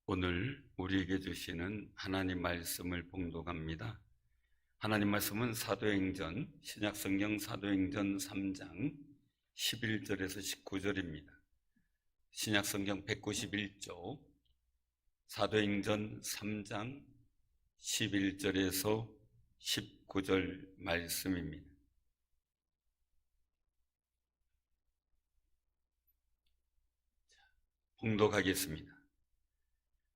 오늘 우리에게 주시는 하나님 말씀을 봉독합니다. 하나님 말씀은 사도행전, 신약성경 사도행전 3장 11절에서 19절입니다. 신약성경 191쪽 사도행전 3장 11절에서 19절 말씀입니다. 봉독하겠습니다.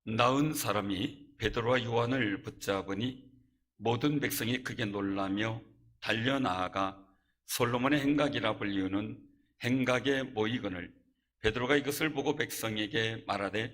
나은 사람이 베드로와 요한을 붙잡으니 모든 백성이 크게 놀라며 달려나아가 솔로몬의 행각이라 불리우는 행각에 모이거늘 베드로가 이것을 보고 백성에게 말하되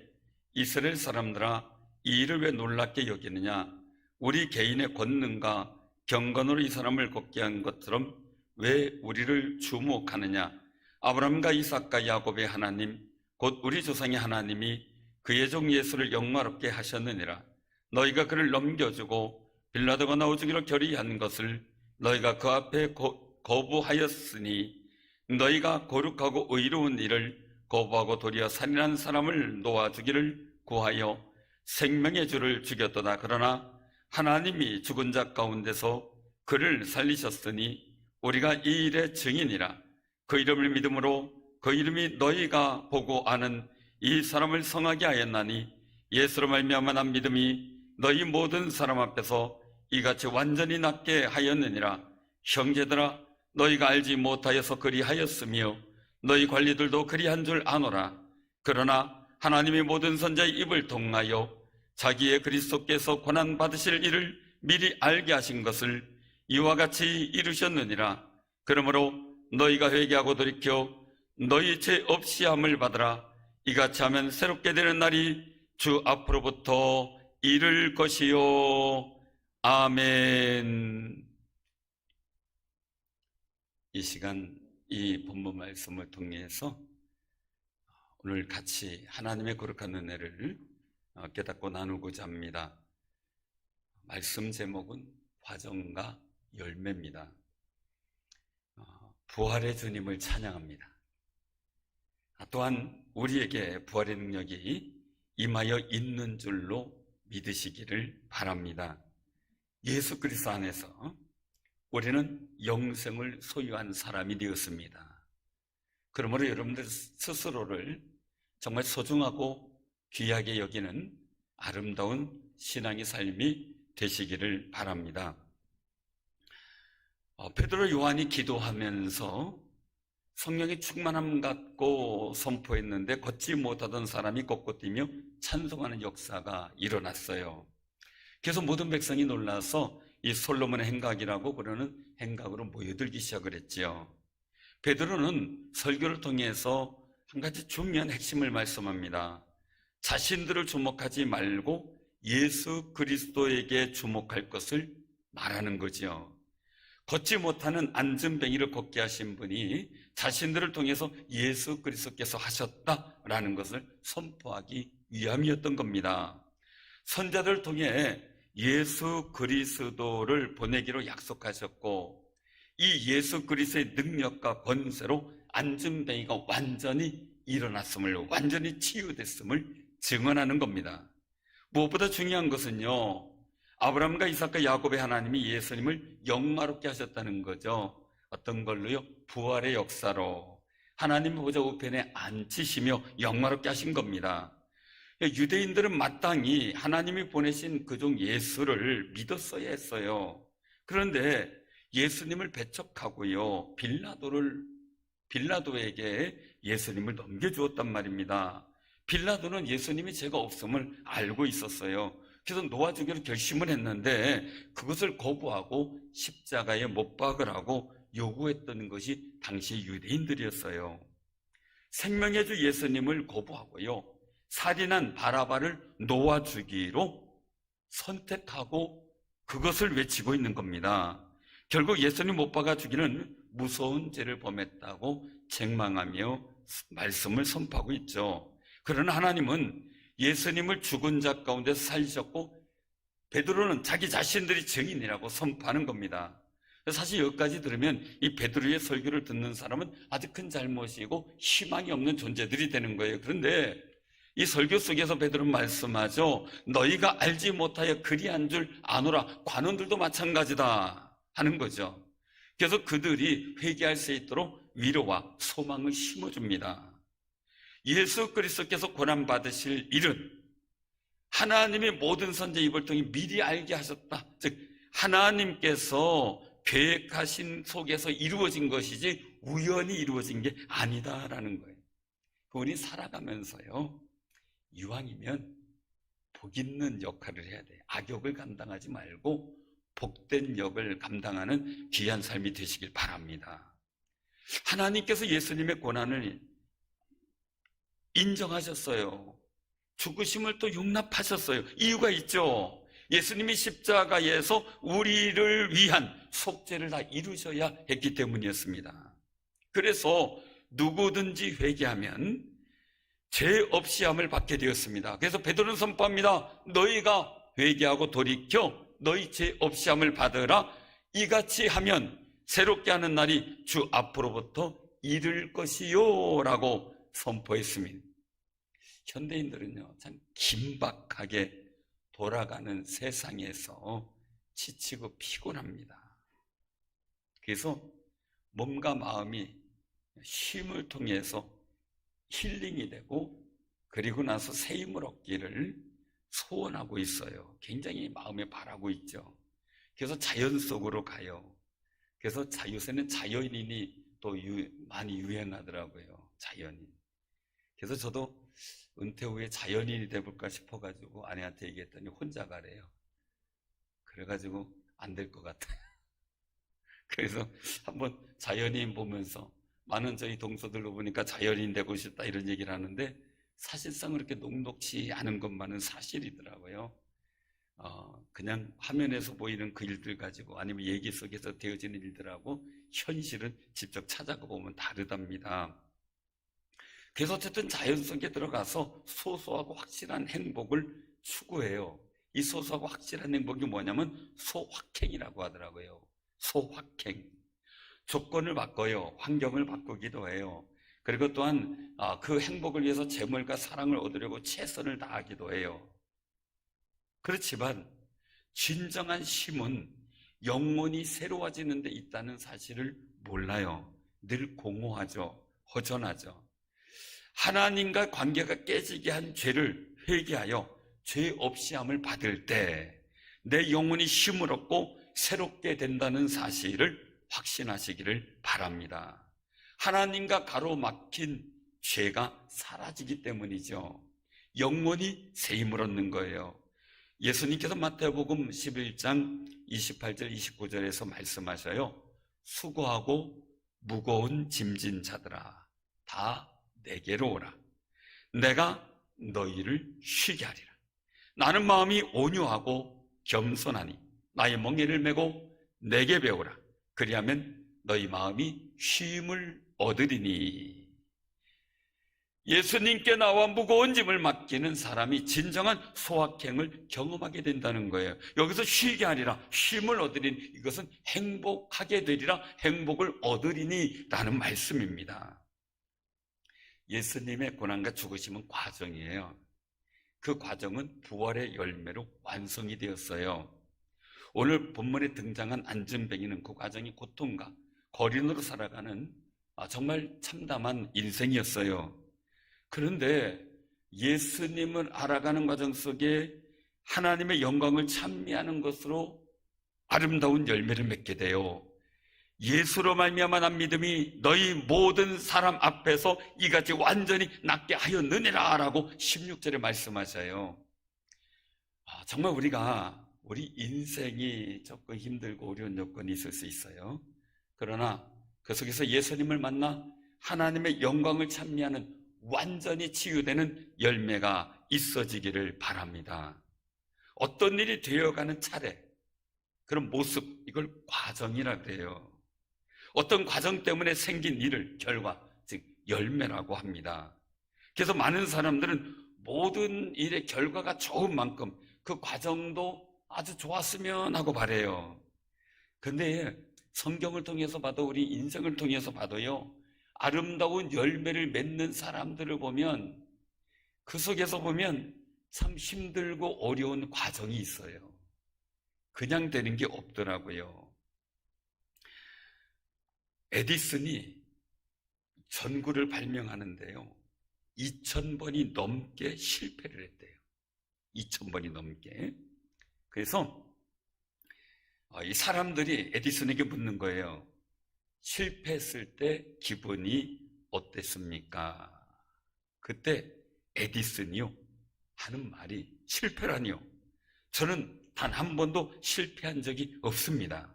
이스라엘 사람들아, 이 일을 왜 놀랍게 여기느냐? 우리 개인의 권능과 경건으로 이 사람을 걷게 한 것처럼 왜 우리를 주목하느냐? 아브라함과 이삭과 야곱의 하나님 곧 우리 조상의 하나님이 그의 종 예수를 영화롭게 하셨느니라. 너희가 그를 넘겨주고 빌라도가 나오주기로 결의한 것을 너희가 그 앞에 거부하였으니 너희가 거룩하고 의로운 일을 거부하고 도리어 살인한 사람을 놓아주기를 구하여 생명의 주를 죽였도다. 그러나 하나님이 죽은 자 가운데서 그를 살리셨으니 우리가 이 일의 증인이라. 그 이름을 믿음으로 그 이름이 너희가 보고 아는 이 사람을 성하게 하였나니 예수로 말미암아 난 믿음이 너희 모든 사람 앞에서 이같이 완전히 낫게 하였느니라. 형제들아, 너희가 알지 못하여서 그리하였으며 너희 관리들도 그리한 줄 아노라. 그러나 하나님의 모든 선자의 입을 통하여 자기의 그리스도께서 고난 받으실 일을 미리 알게 하신 것을 이와 같이 이루셨느니라. 그러므로 너희가 회개하고 돌이켜 너희 죄 없이 함을 받으라. 이같이 하면 새롭게 되는 날이 주 앞으로부터 이를 것이요. 아멘. 이 시간 이 본문 말씀을 통해서 오늘 같이 하나님의 거룩한 은혜를 깨닫고 나누고자 합니다. 말씀 제목은 화정과 열매입니다. 부활의 주님을 찬양합니다. 또한 우리에게 부활의 능력이 임하여 있는 줄로 믿으시기를 바랍니다. 예수 그리스도 안에서 우리는 영생을 소유한 사람이 되었습니다. 그러므로 여러분들 스스로를 정말 소중하고 귀하게 여기는 아름다운 신앙의 삶이 되시기를 바랍니다. 베드로 요한이 기도하면서 성령의 충만함 갖고 선포했는데 걷지 못하던 사람이 걷고 뛰며 찬송하는 역사가 일어났어요. 그래서 모든 백성이 놀라서 이 솔로몬의 행각이라고 그러는 행각으로 모여들기 시작을 했지요. 베드로는 설교를 통해서 한 가지 중요한 핵심을 말씀합니다. 자신들을 주목하지 말고 예수 그리스도에게 주목할 것을 말하는 거죠. 걷지 못하는 안전뱅이를 걷게 하신 분이 자신들을 통해서 예수 그리스도께서 하셨다라는 것을 선포하기 위함이었던 겁니다. 선자들을 통해 예수 그리스도를 보내기로 약속하셨고 이 예수 그리스도의 능력과 권세로 안전뱅이가 완전히 일어났음을, 완전히 치유됐음을 증언하는 겁니다. 무엇보다 중요한 것은요, 아브라함과 이삭과 야곱의 하나님이 예수님을 영화롭게 하셨다는 거죠. 어떤 걸로요? 부활의 역사로 하나님 보좌 우편에 앉히시며 영화롭게 하신 겁니다. 유대인들은 마땅히 하나님이 보내신 그 종 예수를 믿었어야 했어요. 그런데 예수님을 배척하고요, 빌라도에게 예수님을 넘겨주었단 말입니다. 빌라도는 예수님이 죄가 없음을 알고 있었어요. 그래서 놓아주기로 결심을 했는데 그것을 거부하고 십자가에 못 박으라고 요구했던 것이 당시 유대인들이었어요. 생명의 주 예수님을 거부하고요, 살인한 바라바를 놓아주기로 선택하고 그것을 외치고 있는 겁니다. 결국 예수님 못 박아 죽이는 무서운 죄를 범했다고 책망하며 말씀을 선포하고 있죠. 그러나 하나님은 예수님을 죽은 자 가운데서 살리셨고 베드로는 자기 자신들이 증인이라고 선포하는 겁니다. 사실 여기까지 들으면 이 베드로의 설교를 듣는 사람은 아주 큰 잘못이고 희망이 없는 존재들이 되는 거예요. 그런데 이 설교 속에서 베드로는 말씀하죠. 너희가 알지 못하여 그리한 줄 아노라. 관원들도 마찬가지다 하는 거죠. 그래서 그들이 회개할 수 있도록 위로와 소망을 심어줍니다. 예수 그리스도께서 고난받으실 일은 하나님의 모든 선지 입을 통해 미리 알게 하셨다. 즉 하나님께서 계획하신 속에서 이루어진 것이지 우연히 이루어진 게 아니다라는 거예요. 우리 살아가면서요, 이왕이면 복 있는 역할을 해야 돼요. 악역을 감당하지 말고 복된 역을 감당하는 귀한 삶이 되시길 바랍니다. 하나님께서 예수님의 고난을 인정하셨어요. 죽으심을 또 용납하셨어요. 이유가 있죠. 예수님이 십자가에서 우리를 위한 속죄를 다 이루셔야 했기 때문이었습니다. 그래서 누구든지 회개하면 죄 없이 함을 받게 되었습니다. 그래서 베드로는 선포합니다. 너희가 회개하고 돌이켜 너희 죄 없이 함을 받으라. 이같이 하면 새롭게 하는 날이 주 앞으로부터 이를 것이요 라고 선포했습니다. 현대인들은요, 참 긴박하게 돌아가는 세상에서 지치고 피곤합니다. 그래서 몸과 마음이 쉼을 통해서 힐링이 되고 그리고 나서 새 힘을 얻기를 소원하고 있어요. 굉장히 마음에 바라고 있죠. 그래서 자연 속으로 가요. 그래서 요새는 자연인이 또 많이 유행하더라고요. 자연인. 그래서 저도 은퇴 후에 자연인이 돼볼까 싶어가지고 아내한테 얘기했더니 혼자 가래요. 그래가지고 안 될 것 같아요. 그래서 한번 자연인 보면서 많은 저희 동서들로 보니까 자연인 되고 싶다 이런 얘기를 하는데 사실상 그렇게 녹록치 않은 것만은 사실이더라고요. 그냥 화면에서 보이는 그 일들 가지고 아니면 얘기 속에서 되어지는 일들하고 현실은 직접 찾아가 보면 다르답니다. 그래서 어쨌든 자연 속에 들어가서 소소하고 확실한 행복을 추구해요. 이 소소하고 확실한 행복이 뭐냐면 소확행이라고 하더라고요. 소확행. 조건을 바꿔요. 환경을 바꾸기도 해요. 그리고 또한 그 행복을 위해서 재물과 사랑을 얻으려고 최선을 다하기도 해요. 그렇지만 진정한 쉼은 영혼이 새로워지는 데 있다는 사실을 몰라요. 늘 공허하죠. 허전하죠. 하나님과 관계가 깨지게 한 죄를 회개하여 죄 없이 함을 받을 때 내 영혼이 쉼을 얻고 새롭게 된다는 사실을 확신하시기를 바랍니다. 하나님과 가로막힌 죄가 사라지기 때문이죠. 영혼이 새 힘을 얻는 거예요. 예수님께서 마태복음 11장 28절 29절에서 말씀하셔요. 수고하고 무거운 짐진 자들아 다 내게로 오라. 내가 너희를 쉬게 하리라. 나는 마음이 온유하고 겸손하니 나의 멍에를 메고 내게 배우라. 그리하면 너희 마음이 쉼을 얻으리니. 예수님께 나와 무거운 짐을 맡기는 사람이 진정한 소확행을 경험하게 된다는 거예요. 여기서 쉬게 하리라, 쉼을 얻으리니, 이것은 행복하게 되리라, 행복을 얻으리니 라는 말씀입니다. 예수님의 고난과 죽으심은 과정이에요. 그 과정은 부활의 열매로 완성이 되었어요. 오늘 본문에 등장한 안전뱅이는 그 과정이 고통과 거린으로 살아가는 정말 참담한 인생이었어요. 그런데 예수님을 알아가는 과정 속에 하나님의 영광을 찬미하는 것으로 아름다운 열매를 맺게 돼요. 예수로 말미암아 난 믿음이 너희 모든 사람 앞에서 이같이 완전히 낫게 하였느니라 라고 16절에 말씀하셔요. 정말 우리 인생이 조금 힘들고 어려운 여건이 있을 수 있어요. 그러나 그 속에서 예수님을 만나 하나님의 영광을 찬미하는 완전히 치유되는 열매가 있어지기를 바랍니다. 어떤 일이 되어가는 차례, 그런 모습, 이걸 과정이라 그래요. 어떤 과정 때문에 생긴 일을 결과, 즉 열매라고 합니다. 그래서 많은 사람들은 모든 일의 결과가 좋은 만큼 그 과정도 아주 좋았으면 하고 바래요. 근데 성경을 통해서 봐도 우리 인생을 통해서 봐도요, 아름다운 열매를 맺는 사람들을 보면 그 속에서 보면 참 힘들고 어려운 과정이 있어요. 그냥 되는 게 없더라고요. 에디슨이 전구를 발명하는데요, 2000번이 넘게 실패를 했대요. 2000번이 넘게. 그래서 이 사람들이 에디슨에게 묻는 거예요. 실패했을 때 기분이 어땠습니까? 그때 에디슨이요 하는 말이, 실패라니요, 저는 단 한 번도 실패한 적이 없습니다.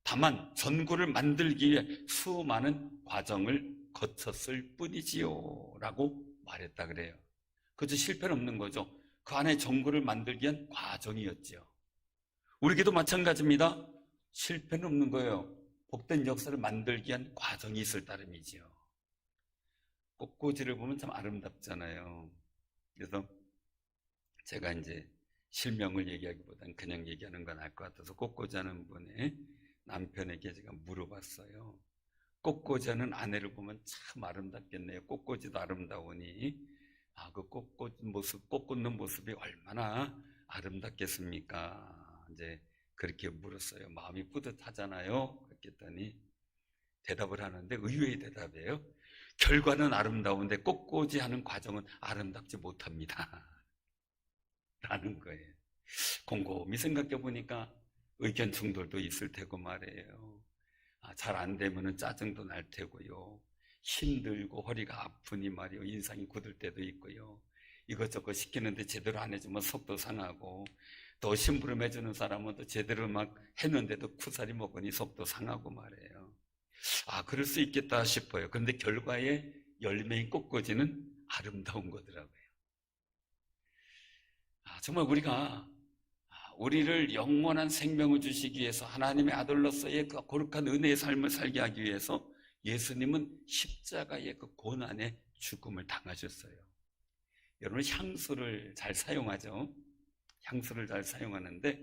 다만 전구를 만들기 위해 수많은 과정을 거쳤을 뿐이지요 라고 말했다 그래요. 그저 실패는 없는 거죠. 그 안에 전구를 만들기 위한 과정이었죠. 우리에게도 마찬가지입니다. 실패는 없는 거예요. 복된 역사를 만들기 위한 과정이 있을 따름이지요. 꽃꽂이를 보면 참 아름답잖아요. 그래서 제가 이제 실명을 얘기하기보다는 그냥 얘기하는 건 알 것 같아서 꽃꽂이 하는 분의 남편에게 제가 물어봤어요. 꽃꽂이 하는 아내를 보면 참 아름답겠네요. 꽃꽂이도 아름다우니 그 꽃 꽂는 모습이 얼마나 아름답겠습니까? 이제 그렇게 물었어요. 마음이 뿌듯하잖아요. 그랬더니 대답을 하는데 의외의 대답이에요. 결과는 아름다운데 꽃꽂이 하는 과정은 아름답지 못합니다. 라는 거예요. 곰곰이 생각해 보니까 의견 충돌도 있을 테고 말이에요. 잘 안 되면 짜증도 날 테고요. 힘들고 허리가 아프니 말이요. 인상이 굳을 때도 있고요. 이것저것 시키는데 제대로 안 해주면 속도 상하고, 또 심부름해주는 사람은 또 제대로 막 했는데도 쿠사리 먹으니 속도 상하고 말이에요. 그럴 수 있겠다 싶어요. 그런데 결과에 열매인 꽃꽂이는 아름다운 거더라고요. 정말 우리를 영원한 생명을 주시기 위해서 하나님의 아들로서의 그 거룩한 은혜의 삶을 살게 하기 위해서 예수님은 십자가의 그 고난의 죽음을 당하셨어요. 여러분, 향수를 잘 사용하죠? 향수를 잘 사용하는데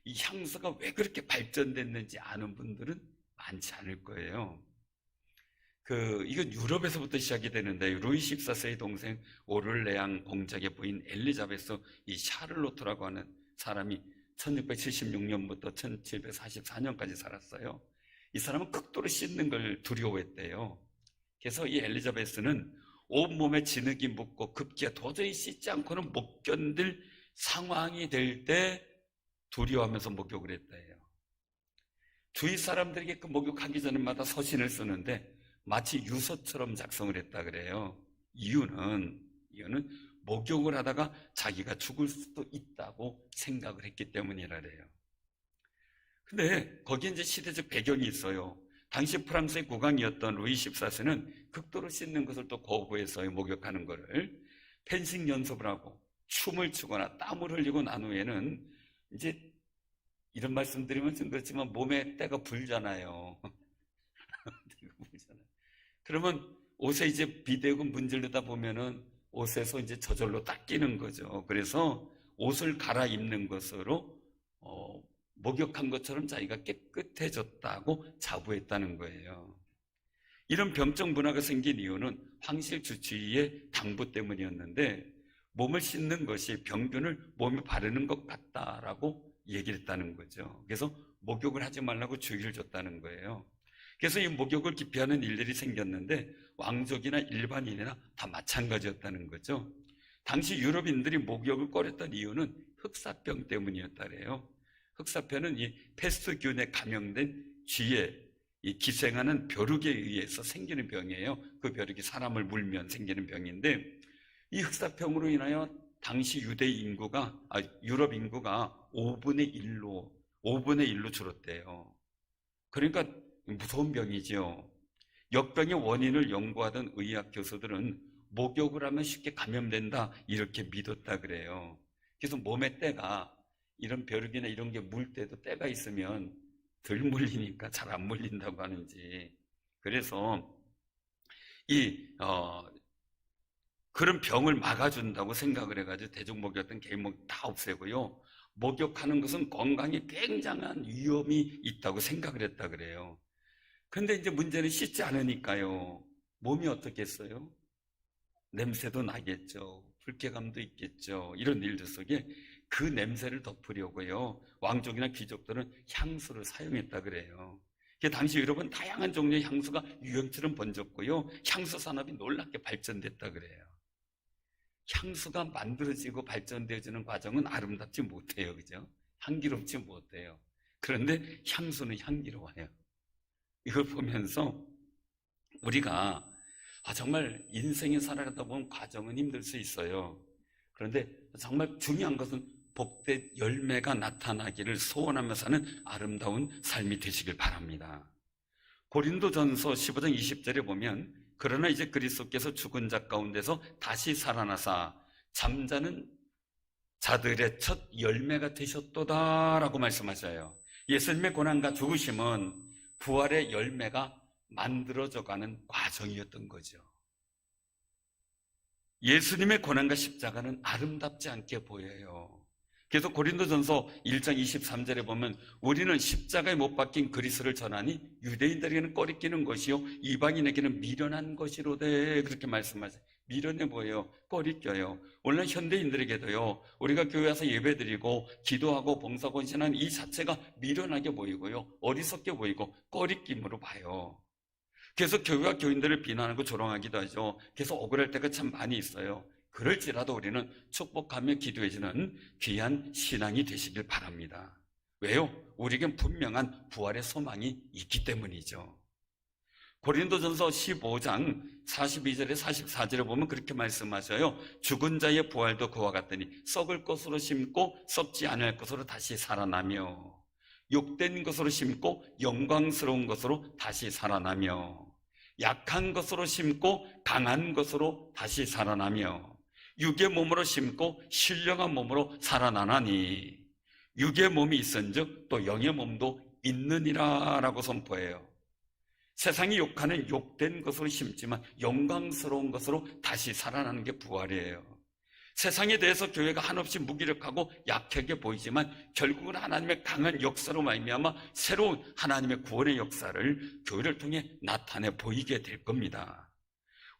이 향수가 왜 그렇게 발전됐는지 아는 분들은 많지 않을 거예요. 이건 유럽에서부터 시작이 되는데, 루이 14세의 동생 오를레앙 공작의 부인 엘리자베스 이 샤를로트라고 하는 사람이 1676년부터 1744년까지 살았어요. 이 사람은 극도로 씻는 걸 두려워했대요. 그래서 이 엘리자베스는 온몸에 진흙이 묻고 급기야 도저히 씻지 않고는 못 견딜 상황이 될 때 두려워하면서 목욕을 했대요. 주위 사람들에게 그 목욕하기 전마다 서신을 쓰는데 마치 유서처럼 작성을 했다 그래요. 이유는 목욕을 하다가 자기가 죽을 수도 있다고 생각을 했기 때문이라 그래요. 근데 거기에 이제 시대적 배경이 있어요. 당시 프랑스의 국왕이었던 루이 14세는 극도로 씻는 것을 또 거부해서 목욕하는 것을 펜싱 연습을 하고 춤을 추거나 땀을 흘리고 난 후에는 이제 이런 말씀 드리면 좀 그렇지만 몸에 때가 불잖아요. 그러면 옷에 이제 비대고 문지르다 보면은 옷에서 이제 저절로 닦이는 거죠. 그래서 옷을 갈아입는 것으로 목욕한 것처럼 자기가 깨끗해졌다고 자부했다는 거예요. 이런 병적 문화가 생긴 이유는 황실 주치의의 당부 때문이었는데, 몸을 씻는 것이 병균을 몸에 바르는 것 같다라고 얘기를 했다는 거죠. 그래서 목욕을 하지 말라고 주의를 줬다는 거예요. 그래서 이 목욕을 기피하는 일들이 생겼는데 왕족이나 일반인이나 다 마찬가지였다는 거죠. 당시 유럽인들이 목욕을 꺼렸던 이유는 흑사병 때문이었다래요. 흑사병은 이 패스트균에 감염된 쥐에 기생하는 벼룩에 의해서 생기는 병이에요. 그 벼룩이 사람을 물면 생기는 병인데, 이 흑사병으로 인하여 당시 유럽 인구가 5분의 1로 줄었대요. 그러니까 무서운 병이죠. 역병의 원인을 연구하던 의학 교수들은 목욕을 하면 쉽게 감염된다 이렇게 믿었다 그래요. 그래서 몸에 때가, 이런 벼룩이나 이런 게 물 때도 때가 있으면 덜 물리니까 잘 안 물린다고 하는지, 그래서 그런 병을 막아준다고 생각을 해가지고 대중목욕 개인목욕 다 없애고요, 목욕하는 것은 건강에 굉장한 위험이 있다고 생각을 했다 그래요. 근데 이제 문제는 씻지 않으니까요, 몸이 어떻겠어요? 냄새도 나겠죠. 불쾌감도 있겠죠. 이런 일들 속에 그 냄새를 덮으려고요, 왕족이나 귀족들은 향수를 사용했다 그래요. 당시 유럽은 다양한 종류의 향수가 유행처럼 번졌고요, 향수 산업이 놀랍게 발전됐다 그래요. 향수가 만들어지고 발전되어지는 과정은 아름답지 못해요. 그죠? 향기롭지 못해요. 그런데 향수는 향기로워요. 이걸 보면서 우리가 정말 인생에 살아가다 보면 과정은 힘들 수 있어요. 그런데 정말 중요한 것은 복된 열매가 나타나기를 소원하며 사는 아름다운 삶이 되시길 바랍니다. 고린도전서 15장 20절에 보면, 그러나 이제 그리스도께서 죽은 자 가운데서 다시 살아나사 잠자는 자들의 첫 열매가 되셨도다라고 말씀하셔요. 예수님의 고난과 죽으심은 부활의 열매가 만들어져가는 과정이었던 거죠. 예수님의 고난과 십자가는 아름답지 않게 보여요. 그래서 고린도전서 1장 23절에 보면, 우리는 십자가에 못 박힌 그리스도를 전하니 유대인들에게는 꺼리끼는 것이요 이방인에게는 미련한 것이로되, 그렇게 말씀하세요. 미련해 보여요. 꺼리껴요. 오늘날 현대인들에게도요, 우리가 교회 와서 예배드리고 기도하고 봉사하고 헌신하는 이 자체가 미련하게 보이고요, 어리석게 보이고 꺼리낌으로 봐요. 그래서 교회와 교인들을 비난하고 조롱하기도 하죠. 그래서 억울할 때가 참 많이 있어요. 그럴지라도 우리는 축복하며 기도해주는 귀한 신앙이 되시길 바랍니다. 왜요? 우리에겐 분명한 부활의 소망이 있기 때문이죠. 고린도전서 15장 42절에 44절에 보면 그렇게 말씀하셔요. 죽은 자의 부활도 그와 같으니 썩을 것으로 심고 썩지 않을 것으로 다시 살아나며, 욕된 것으로 심고 영광스러운 것으로 다시 살아나며, 약한 것으로 심고 강한 것으로 다시 살아나며, 육의 몸으로 심고 신령한 몸으로 살아나나니 육의 몸이 있은즉 또 영의 몸도 있느니라 라고 선포해요. 세상이 욕하는 욕된 것으로 심지만 영광스러운 것으로 다시 살아나는 게 부활이에요. 세상에 대해서 교회가 한없이 무기력하고 약하게 보이지만 결국은 하나님의 강한 역사로 말미암아 새로운 하나님의 구원의 역사를 교회를 통해 나타내 보이게 될 겁니다.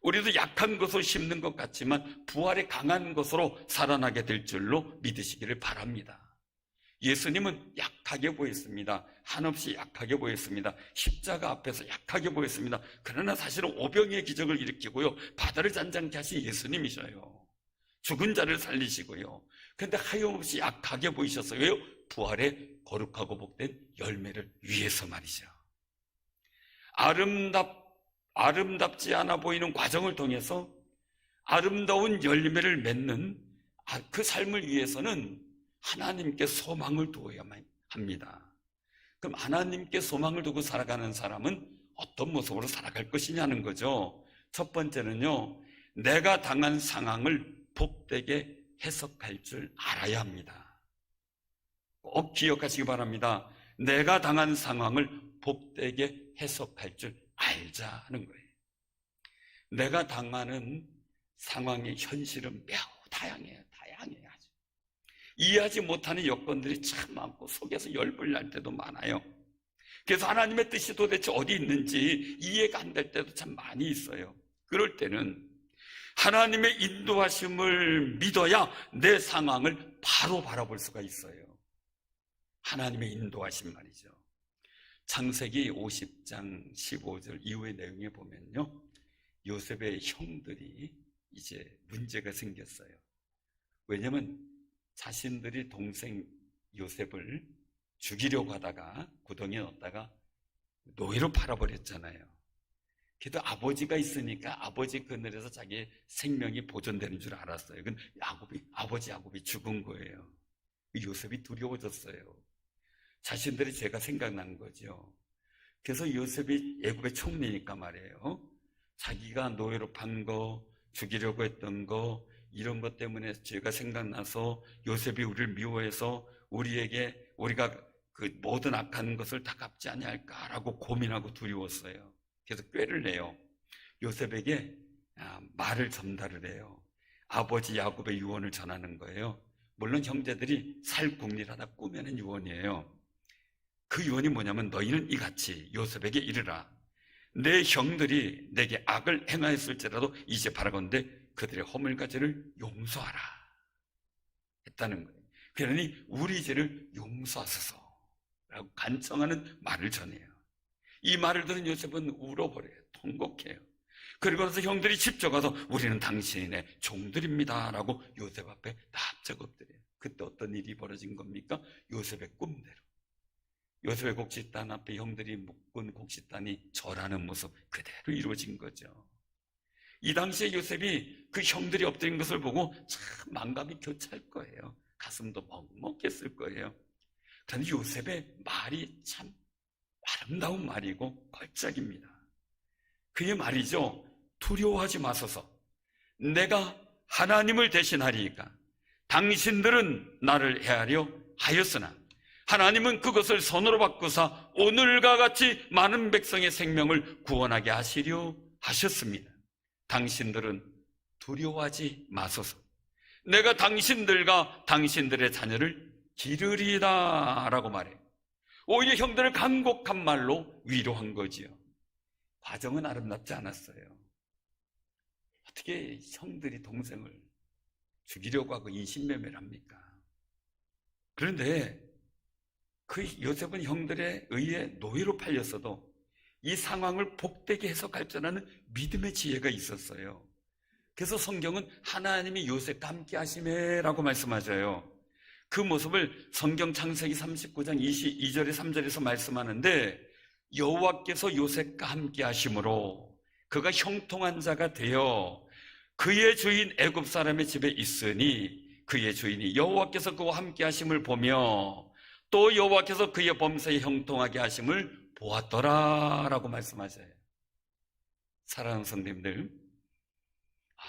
우리도 약한 것으로 심는 것 같지만 부활의 강한 것으로 살아나게 될 줄로 믿으시기를 바랍니다. 예수님은 약하게 보였습니다. 한없이 약하게 보였습니다. 십자가 앞에서 약하게 보였습니다. 그러나 사실은 오병이의 기적을 일으키고요, 바다를 잔잔케 하신 예수님이셔요. 죽은 자를 살리시고요. 그런데 하염없이 약하게 보이셨어요. 왜요? 부활의 거룩하고 복된 열매를 위해서 말이죠. 아름답지 않아 보이는 과정을 통해서 아름다운 열매를 맺는 그 삶을 위해서는 하나님께 소망을 두어야만 합니다. 그럼 하나님께 소망을 두고 살아가는 사람은 어떤 모습으로 살아갈 것이냐는 거죠. 첫 번째는요, 내가 당한 상황을 복되게 해석할 줄 알아야 합니다. 꼭 기억하시기 바랍니다. 내가 당한 상황을 복되게 해석할 줄 알자는 거예요. 내가 당하는 상황의 현실은 매우 다양해요. 아주. 이해하지 못하는 여건들이 참 많고 속에서 열불 날 때도 많아요. 그래서 하나님의 뜻이 도대체 어디 있는지 이해가 안 될 때도 참 많이 있어요. 그럴 때는 하나님의 인도하심을 믿어야 내 상황을 바로 바라볼 수가 있어요. 하나님의 인도하심 말이죠. 창세기 50장 15절 이후의 내용에 보면요, 요셉의 형들이 이제 문제가 생겼어요. 왜냐하면 자신들이 동생 요셉을 죽이려고 하다가 구덩이에 넣었다가 노예로 팔아버렸잖아요. 그래도 아버지가 있으니까 아버지 그늘에서 자기의 생명이 보존되는 줄 알았어요. 근데 아버지 야곱이 죽은 거예요. 요셉이 두려워졌어요. 자신들의 죄가 생각난 거죠. 그래서 요셉이 애굽의 총리니까 말이에요, 자기가 노예로 판 거, 죽이려고 했던 거, 이런 것 때문에 죄가 생각나서 요셉이 우리를 미워해서 우리가 그 모든 악한 것을 다 갚지 아니할까라고 고민하고 두려웠어요. 그래서 꾀를 내요. 요셉에게 말을 전달을 해요. 아버지 야곱의 유언을 전하는 거예요. 물론 형제들이 살궁리하다 꾸며낸 유언이에요. 그 유언이 뭐냐면, 너희는 이같이 요셉에게 이르라. 내 형들이 내게 악을 행하였을지라도 이제 바라건대 그들의 허물과 죄를 용서하라 했다는 거예요. 그러니 우리 죄를 용서하소서 라고 간청하는 말을 전해요. 이 말을 들은 요셉은 울어버려요. 통곡해요. 그리고 나서 형들이 직접 가서 우리는 당신의 종들입니다 라고 요셉 앞에 납작 엎드려요. 그때 어떤 일이 벌어진 겁니까? 요셉의 꿈대로. 요셉의 곡식단 앞에 형들이 묶은 곡식단이 절하는 모습 그대로 이루어진 거죠. 이 당시에 요셉이 그 형들이 엎드린 것을 보고 참 만감이 교차할 거예요. 가슴도 먹먹했을 거예요. 그런데 요셉의 말이 참 아름다운 말이고 걸작입니다. 그의 말이죠. 두려워하지 마소서. 내가 하나님을 대신하리이까. 당신들은 나를 해하려 하였으나 하나님은 그것을 선으로 바꾸사 오늘과 같이 많은 백성의 생명을 구원하게 하시려 하셨습니다. 당신들은 두려워하지 마소서. 내가 당신들과 당신들의 자녀를 기르리다 라고 말해요. 오히려 형들을 간곡한 말로 위로한 거지요. 과정은 아름답지 않았어요. 어떻게 형들이 동생을 죽이려고 하고 인신매매를 합니까? 그런데 그 요셉은 형들에 의해 노예로 팔렸어도 이 상황을 복되게 해석할 줄 아는 믿음의 지혜가 있었어요. 그래서 성경은 하나님이 요셉과 함께 하시매라고 말씀하셔요. 그 모습을 성경 창세기 39장 22절에 3절에서 말씀하는데 여호와께서 요셉과 함께 하심으로 그가 형통한 자가 되어 그의 주인 애굽 사람의 집에 있으니 그의 주인이 여호와께서 그와 함께 하심을 보며 또 여호와께서 그의 범사에 형통하게 하심을 보았더라 라고 말씀하셔요. 사랑하는 성도님들,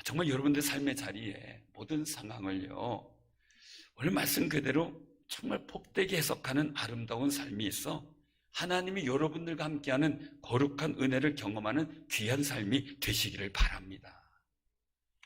정말 여러분들 삶의 자리에 모든 상황을요 오늘 말씀 그대로 정말 복되게 해석하는 아름다운 삶이 있어 하나님이 여러분들과 함께하는 거룩한 은혜를 경험하는 귀한 삶이 되시기를 바랍니다.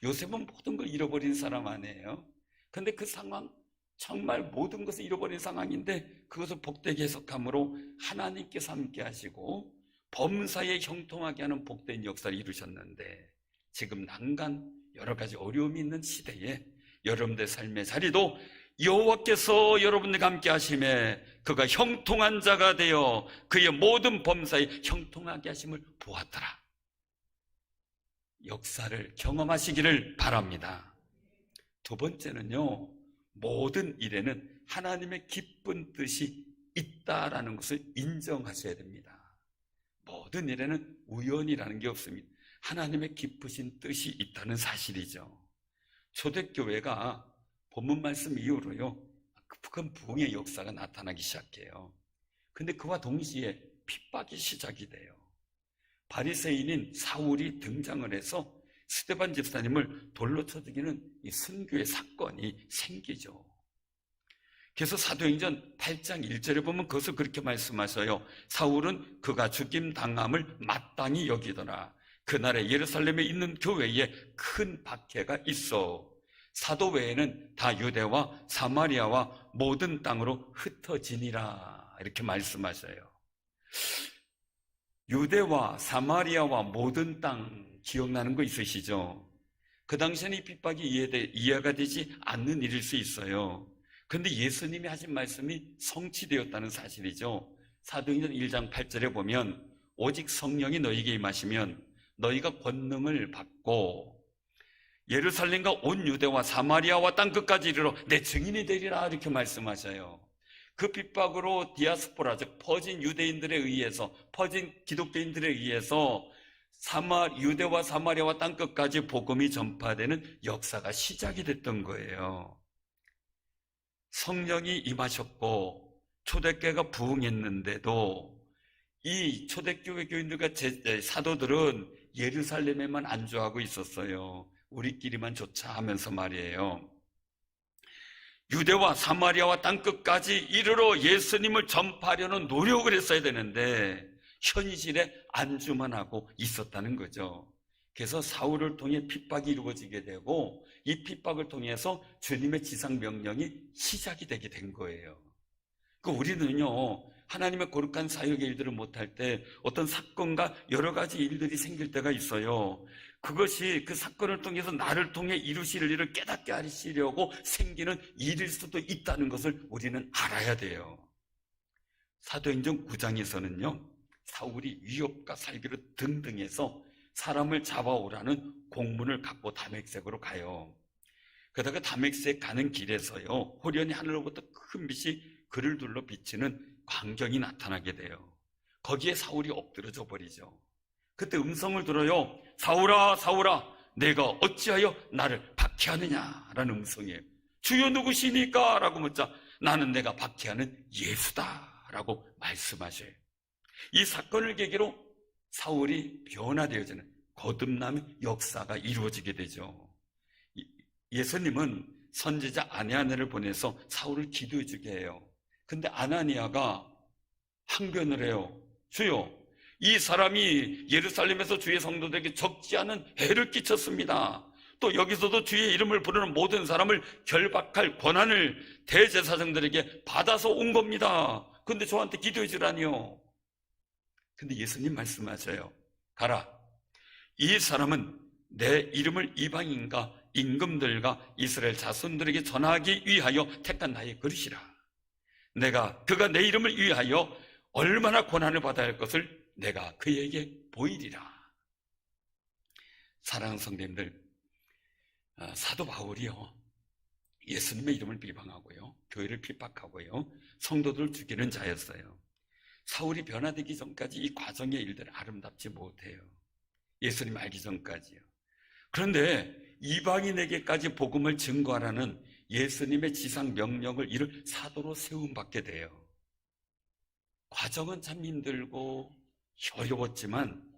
요셉은 모든 걸 잃어버린 사람 아니에요. 그런데 그 상황 정말 모든 것을 잃어버린 상황인데 그것을 복되게 해석함으로 하나님께서 함께 하시고 범사에 형통하게 하는 복된 역사를 이루셨는데 지금 난간 여러 가지 어려움이 있는 시대에 여러분들의 삶의 자리도 여호와께서 여러분들과 함께 하심에 그가 형통한 자가 되어 그의 모든 범사에 형통하게 하심을 보았더라. 역사를 경험하시기를 바랍니다. 두 번째는요, 모든 일에는 하나님의 기쁜 뜻이 있다라는 것을 인정하셔야 됩니다. 모든 일에는 우연이라는 게 없습니다. 하나님의 기쁘신 뜻이 있다는 사실이죠. 초대교회가 본문 말씀 이후로요 큰 부흥의 역사가 나타나기 시작해요. 근데 그와 동시에 핍박이 시작이 돼요. 바리새인인 사울이 등장을 해서 스데반 집사님을 돌로 쳐 죽이는 이 순교의 사건이 생기죠. 그래서 사도행전 8장 1절에 보면 그것을 그렇게 말씀하셔요. 사울은 그가 죽임 당함을 마땅히 여기더라. 그날에 예루살렘에 있는 교회에 큰 박해가 있어 사도 외에는 다 유대와 사마리아와 모든 땅으로 흩어지니라 이렇게 말씀하셔요. 유대와 사마리아와 모든 땅 기억나는 거 있으시죠? 그 당시에는 이 핍박이 이해가 되지 않는 일일 수 있어요. 그런데 예수님이 하신 말씀이 성취되었다는 사실이죠. 사도행전 1장 8절에 보면 오직 성령이 너희에게 임하시면 너희가 권능을 받고 예루살렘과 온 유대와 사마리아와 땅끝까지 이르러 내 증인이 되리라 이렇게 말씀하셔요. 그 핍박으로 디아스포라 즉 퍼진 유대인들에 의해서 퍼진 기독교인들에 의해서 유대와 사마리아와 땅끝까지 복음이 전파되는 역사가 시작이 됐던 거예요. 성령이 임하셨고 초대교회가 부흥했는데도 이 초대교회 교인들과 사도들은 예루살렘에만 안주하고 있었어요. 우리끼리만 좋자 하면서 말이에요. 유대와 사마리아와 땅끝까지 이르러 예수님을 전파하려는 노력을 했어야 되는데 현실에 안주만 하고 있었다는 거죠. 그래서 사울을 통해 핍박이 이루어지게 되고 이 핍박을 통해서 주님의 지상 명령이 시작이 되게 된 거예요. 우리는요 하나님의 거룩한 사역의 일들을 못할 때 어떤 사건과 여러 가지 일들이 생길 때가 있어요. 그것이 그 사건을 통해서 나를 통해 이루실 일을 깨닫게 하시려고 생기는 일일 수도 있다는 것을 우리는 알아야 돼요. 사도행전 9장에서는요, 사울이 위협과 살기로 등등해서 사람을 잡아오라는 공문을 갖고 다메섹으로 가요. 그러다가 다메섹 가는 길에서요, 호련히 하늘로부터 큰 빛이 그를 둘러 비치는 광경이 나타나게 돼요. 거기에 사울이 엎드러져 버리죠. 그때 음성을 들어요. 사울아, 사울아, 내가 어찌하여 나를 박해하느냐? 라는 음성이에요. 주여 누구시니까? 라고 묻자 나는 내가 박해하는 예수다 라고 말씀하셔요. 이 사건을 계기로 사울이 변화되어지는 거듭남의 역사가 이루어지게 되죠. 예수님은 선지자 아나니아를 보내서 사울을 기도해 주게 해요. 근데 아나니아가 항변을 해요. 주여, 이 사람이 예루살렘에서 주의 성도들에게 적지 않은 해를 끼쳤습니다. 또 여기서도 주의 이름을 부르는 모든 사람을 결박할 권한을 대제사장들에게 받아서 온 겁니다. 근데 저한테 기도해 주라니요. 근데 예수님 말씀하셔요. 가라. 이 사람은 내 이름을 이방인과 임금들과 이스라엘 자손들에게 전하기 위하여 택한 나의 그릇이라. 내가 그가 내 이름을 위하여 얼마나 고난을 받아야 할 것을 내가 그에게 보이리라. 사랑하는 성도님들, 사도 바울이요, 예수님의 이름을 비방하고요, 교회를 핍박하고요, 성도들을 죽이는 자였어요. 사울이 변화되기 전까지 이 과정의 일들을 아름답지 못해요. 예수님 알기 전까지요. 그런데 이방인에게까지 복음을 증거하라는 예수님의 지상 명령을 이룰 사도로 세움받게 돼요. 과정은 참 힘들고 어려웠지만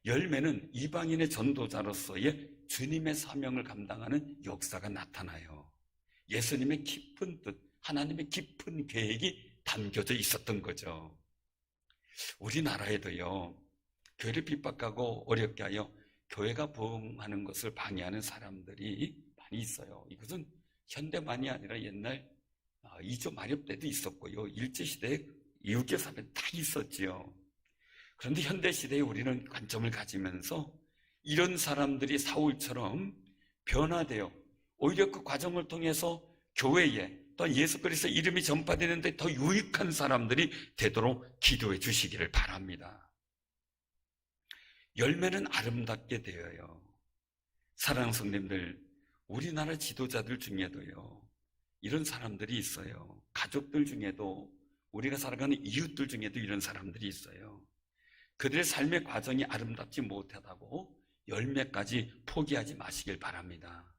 열매는 이방인의 전도자로서의 주님의 사명을 감당하는 역사가 나타나요. 예수님의 깊은 뜻, 하나님의 깊은 계획이 담겨져 있었던 거죠. 우리나라에도요, 교회를 핍박하고 어렵게 하여 교회가 부흥하는 것을 방해하는 사람들이 많이 있어요. 이것은 현대만이 아니라 옛날 이조 마렵 때도 있었고요, 일제시대에 이웃교 사회 다 있었지요. 그런데 현대시대에 우리는 관점을 가지면서 이런 사람들이 사울처럼 변화되어 오히려 그 과정을 통해서 교회에 또 예수 그리스도 이름이 전파되는데 더 유익한 사람들이 되도록 기도해 주시기를 바랍니다. 열매는 아름답게 되어요. 사랑하는 성도님들, 우리나라 지도자들 중에도요, 이런 사람들이 있어요. 가족들 중에도, 우리가 살아가는 이웃들 중에도 이런 사람들이 있어요. 그들의 삶의 과정이 아름답지 못하다고 열매까지 포기하지 마시길 바랍니다.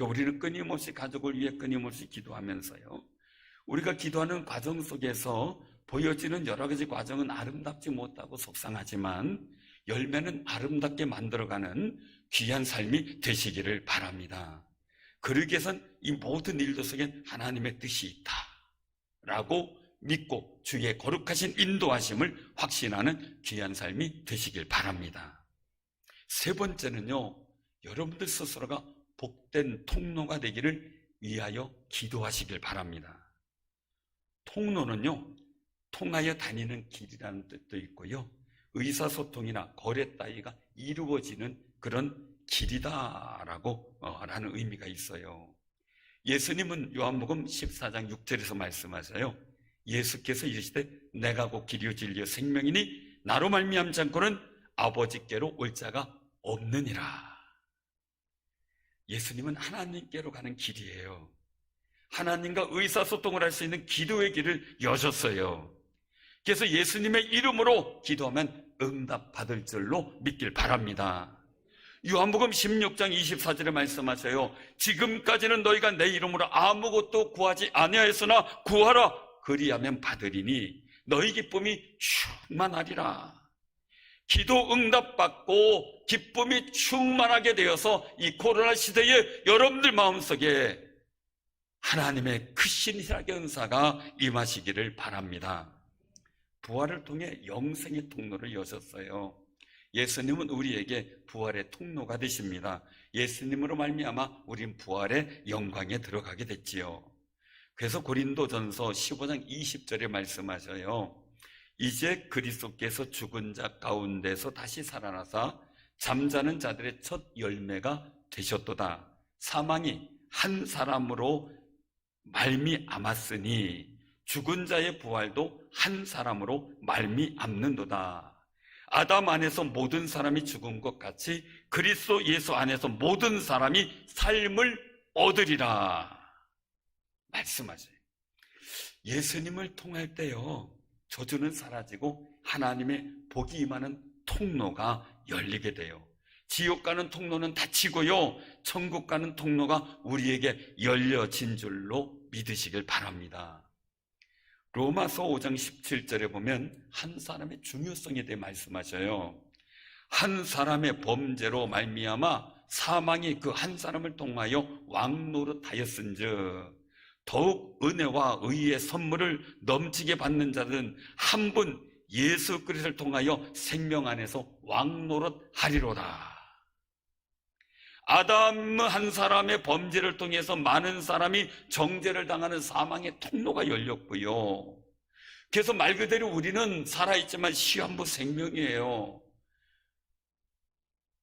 우리는 끊임없이 가족을 위해 끊임없이 기도하면서요, 우리가 기도하는 과정 속에서 보여지는 여러 가지 과정은 아름답지 못하고 속상하지만 열매는 아름답게 만들어가는 귀한 삶이 되시기를 바랍니다. 그러기 위해선 이 모든 일들 속엔 하나님의 뜻이 있다 라고 믿고 주의 거룩하신 인도하심을 확신하는 귀한 삶이 되시길 바랍니다. 세 번째는요, 여러분들 스스로가 복된 통로가 되기를 위하여 기도하시길 바랍니다. 통로는요, 통하여 다니는 길이라는 뜻도 있고요, 의사소통이나 거래 따위가 이루어지는 그런 길이다라고 라는 의미가 있어요. 예수님은 요한복음 14장 6절에서 말씀하셔요. 예수께서 이르시되 내가 곧 길이요 진리요 생명이니 나로 말미암지 않고는 아버지께로 올 자가 없느니라. 예수님은 하나님께로 가는 길이에요. 하나님과 의사소통을 할 수 있는 기도의 길을 여셨어요. 그래서 예수님의 이름으로 기도하면 응답받을 줄로 믿길 바랍니다. 요한복음 16장 24절에 말씀하세요. 지금까지는 너희가 내 이름으로 아무것도 구하지 아니하였으나 구하라 그리하면 받으리니 너희 기쁨이 충만하리라. 기도 응답받고 기쁨이 충만하게 되어서 이 코로나 시대에 여러분들 마음속에 하나님의 크신 희락의 은사가 임하시기를 바랍니다. 부활을 통해 영생의 통로를 여셨어요. 예수님은 우리에게 부활의 통로가 되십니다. 예수님으로 말미암아 우린 부활의 영광에 들어가게 됐지요. 그래서 고린도전서 15장 20절에 말씀하셔요. 이제 그리스도께서 죽은 자 가운데서 다시 살아나사 잠자는 자들의 첫 열매가 되셨도다. 사망이 한 사람으로 말미암았으니 죽은 자의 부활도 한 사람으로 말미암는도다. 아담 안에서 모든 사람이 죽은 것 같이 그리스도 예수 안에서 모든 사람이 삶을 얻으리라 말씀하세요. 예수님을 통할 때요, 저주는 사라지고 하나님의 복이 임하는 통로가 열리게 돼요. 지옥 가는 통로는 닫히고요, 천국 가는 통로가 우리에게 열려진 줄로 믿으시길 바랍니다. 로마서 5장 17절에 보면 한 사람의 중요성에 대해 말씀하셔요. 한 사람의 범죄로 말미암아 사망이 그 한 사람을 통하여 왕노릇하였은즉 더욱 은혜와 의의 선물을 넘치게 받는 자는 한 분 예수 그리스도를 통하여 생명 안에서 왕노릇하리로다. 아담 한 사람의 범죄를 통해서 많은 사람이 정죄를 당하는 사망의 통로가 열렸고요. 그래서 말 그대로 우리는 살아있지만 시한부 생명이에요.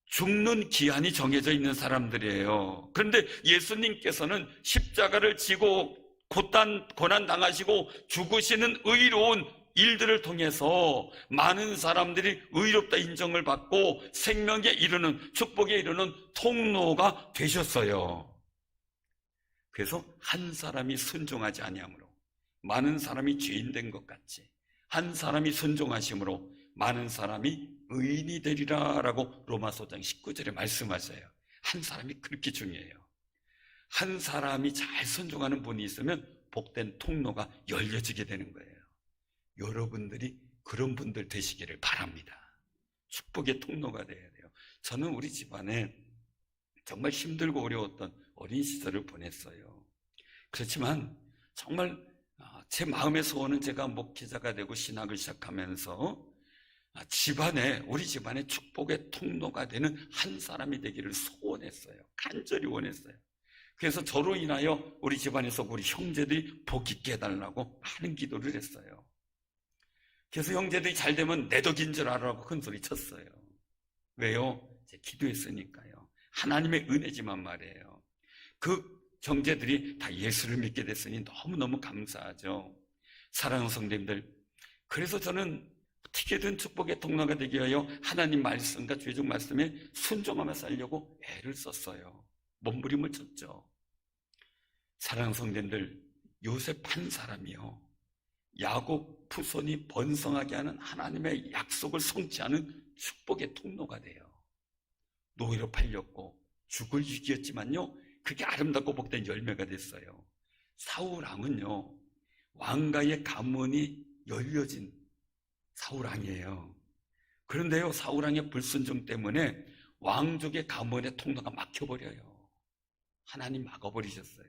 죽는 기한이 정해져 있는 사람들이에요. 그런데 예수님께서는 십자가를 지고 고난 당하시고 죽으시는 의로운 일들을 통해서 많은 사람들이 의롭다 인정을 받고 생명에 이르는, 축복에 이르는 통로가 되셨어요. 그래서 한 사람이 순종하지 아니하므로 많은 사람이 죄인 된 것 같이 한 사람이 순종하심으로 많은 사람이 의인이 되리라 라고 로마서 5장 19절에 말씀하세요. 한 사람이 그렇게 중요해요. 한 사람이 잘 순종하는 분이 있으면 복된 통로가 열려지게 되는 거예요. 여러분들이 그런 분들 되시기를 바랍니다. 축복의 통로가 되어야 돼요. 저는 우리 집안에 정말 힘들고 어려웠던 어린 시절을 보냈어요. 그렇지만 정말 제 마음의 소원은 제가 목회자가 되고 신학을 시작하면서 우리 집안에 축복의 통로가 되는 한 사람이 되기를 소원했어요. 간절히 원했어요. 그래서 저로 인하여 우리 집안에서 우리 형제들이 복 있게 해달라고 많은 기도를 했어요. 그래서 형제들이 잘 되면 내 덕인 줄 알아라고 큰 소리 쳤어요. 왜요? 제가 기도했으니까요. 하나님의 은혜지만 말이에요. 그 형제들이 다 예수를 믿게 됐으니 너무너무 감사하죠. 사랑하는 성도님들, 그래서 저는 어떻게든 축복의 통로가 되기 위하여 하나님 말씀과 죄종 말씀에 순종하며 살려고 애를 썼어요. 몸부림을 쳤죠. 사랑하는 성도님들, 요셉 한 사람이요, 야곱 후손이 번성하게 하는 하나님의 약속을 성취하는 축복의 통로가 돼요. 노예로 팔렸고 죽을 위기였지만요, 그게 아름답고 복된 열매가 됐어요. 사울 왕은요, 왕가의 가문이 열려진 사울 왕이에요. 그런데요, 사울 왕의 불순종 때문에 왕족의 가문의 통로가 막혀버려요. 하나님 막아버리셨어요.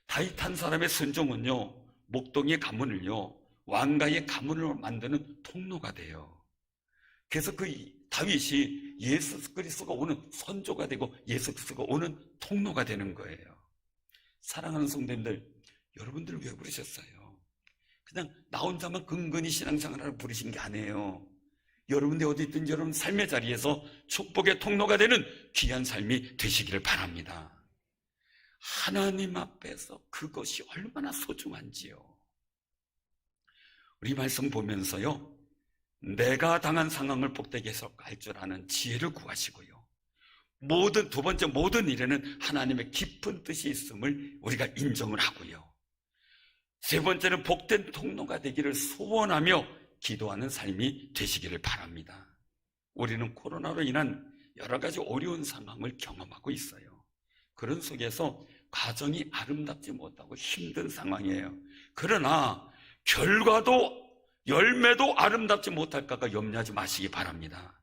다윗 한 사람의 순종은요, 목동의 가문을요, 왕가의 가문으로 만드는 통로가 돼요. 그래서 그 다윗이 예수 그리스도가 오는 선조가 되고 예수 그리스도가 오는 통로가 되는 거예요. 사랑하는 성도님들, 여러분들 왜 부르셨어요? 그냥 나 혼자만 근근히 신앙생활을 부르신 게 아니에요. 여러분들 어디 있든지 여러분 삶의 자리에서 축복의 통로가 되는 귀한 삶이 되시기를 바랍니다. 하나님 앞에서 그것이 얼마나 소중한지요. 우리 말씀 보면서요, 내가 당한 상황을 복되게 해석할 줄 아는 지혜를 구하시고요, 두 번째 모든 일에는 하나님의 깊은 뜻이 있음을 우리가 인정을 하고요, 세 번째는 복된 통로가 되기를 소원하며 기도하는 삶이 되시기를 바랍니다. 우리는 코로나로 인한 여러 가지 어려운 상황을 경험하고 있어요. 그런 속에서 가정이 아름답지 못하고 힘든 상황이에요. 그러나 결과도 열매도 아름답지 못할까가 염려하지 마시기 바랍니다.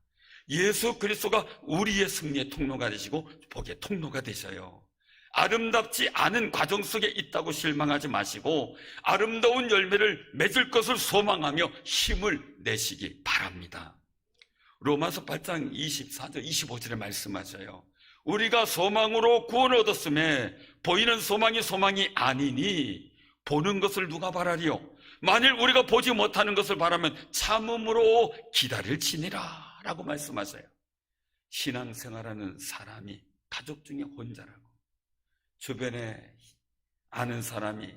예수 그리스도가 우리의 승리의 통로가 되시고 복의 통로가 되셔요. 아름답지 않은 과정 속에 있다고 실망하지 마시고 아름다운 열매를 맺을 것을 소망하며 힘을 내시기 바랍니다. 로마서 8장 24절 25절에 말씀하셔요. 우리가 소망으로 구원을 얻었음에 보이는 소망이 아니니 보는 것을 누가 바라리요? 만일 우리가 보지 못하는 것을 바라면 참음으로 기다릴지니라 라고 말씀하세요. 신앙생활하는 사람이 가족 중에 혼자라고, 주변에 아는 사람이,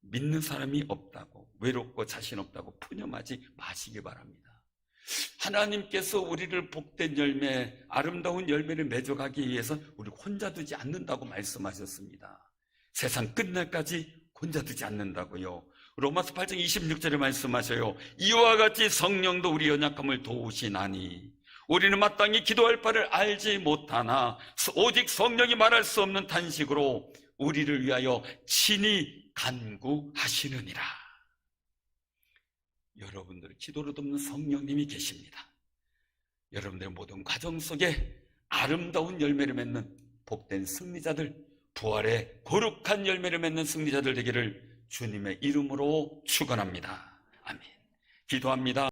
믿는 사람이 없다고, 외롭고 자신 없다고 푸념하지 마시기 바랍니다. 하나님께서 우리를 복된 열매, 아름다운 열매를 맺어가기 위해서 우리 혼자 두지 않는다고 말씀하셨습니다. 세상 끝날까지 혼자 두지 않는다고요. 로마서 8장 26절에 말씀하셔요. 이와 같이 성령도 우리 연약함을 도우시나니 우리는 마땅히 기도할 바를 알지 못하나 오직 성령이 말할 수 없는 탄식으로 우리를 위하여 친히 간구하시느니라. 여러분들을 기도로 돕는 성령님이 계십니다. 여러분들의 모든 과정 속에 아름다운 열매를 맺는 복된 승리자들, 부활의 거룩한 열매를 맺는 승리자들 되기를 주님의 이름으로 축원합니다. 아멘. 기도합니다.